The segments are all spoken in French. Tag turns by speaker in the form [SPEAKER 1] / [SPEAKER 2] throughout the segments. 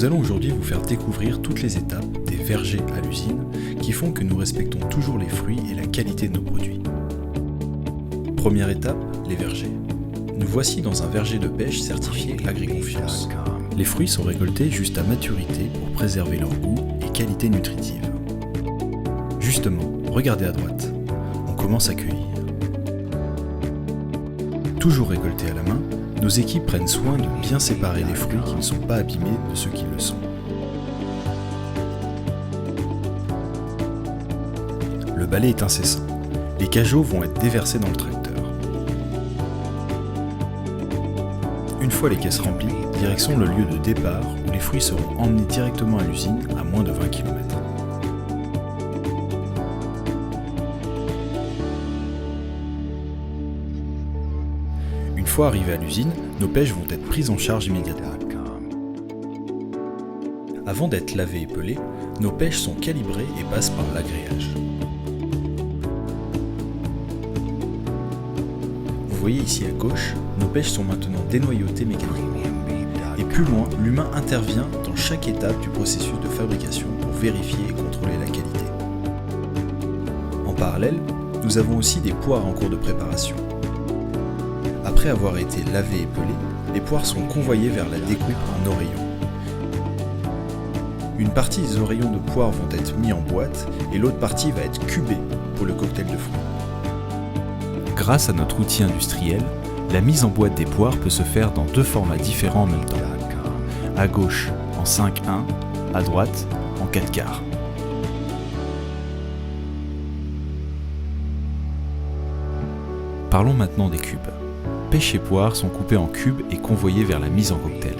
[SPEAKER 1] Nous allons aujourd'hui vous faire découvrir toutes les étapes des vergers à l'usine qui font que nous respectons toujours les fruits et la qualité de nos produits. Première étape, les vergers. Nous voici dans un verger de pêche certifié Agriconfiance. Les fruits sont récoltés juste à maturité pour préserver leur goût et qualité nutritive. Justement, regardez à droite, on commence à cueillir. Toujours récoltés à la main, nos équipes prennent soin de bien séparer les fruits qui ne sont pas abîmés de ceux qui le sont. Le balai est incessant. Les cajots vont être déversés dans le tracteur. Une fois les caisses remplies, direction le lieu de départ où les fruits seront emmenés directement à l'usine à moins de 20 km. Une fois arrivés à l'usine, nos pêches vont être prises en charge immédiatement. Avant d'être lavées et pelées, nos pêches sont calibrées et passent par l'agréage. Vous voyez ici à gauche, nos pêches sont maintenant dénoyautées mécaniquement. Et plus loin, l'humain intervient dans chaque étape du processus de fabrication pour vérifier et contrôler la qualité. En parallèle, nous avons aussi des poires en cours de préparation. Après avoir été lavées et pelées, les poires sont convoyées vers la découpe en oreillons. Une partie des oreillons de poires vont être mis en boîte et l'autre partie va être cubée pour le cocktail de fruits. Grâce à notre outil industriel, la mise en boîte des poires peut se faire dans deux formats différents en même temps. À gauche en 5/1, à droite en 4/4. Parlons maintenant des cubes. Pêche et poires sont coupés en cubes et convoyés vers la mise en cocktail.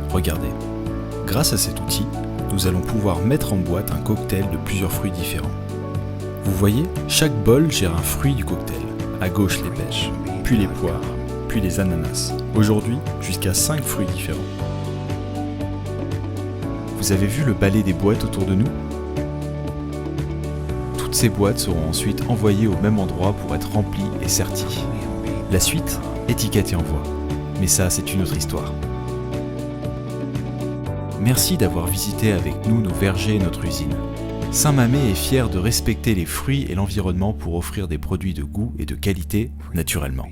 [SPEAKER 1] Regardez, grâce à cet outil, nous allons pouvoir mettre en boîte un cocktail de plusieurs fruits différents. Vous voyez, chaque bol gère un fruit du cocktail. À gauche les pêches, puis les poires, puis les ananas. Aujourd'hui, jusqu'à 5 fruits différents. Vous avez vu le balai des boîtes autour de nous ? Toutes ces boîtes seront ensuite envoyées au même endroit pour être remplies et serties. La suite, étiquette et envoi. Mais ça, c'est une autre histoire. Merci d'avoir visité avec nous nos vergers et notre usine. Saint-Mamet est fier de respecter les fruits et l'environnement pour offrir des produits de goût et de qualité naturellement.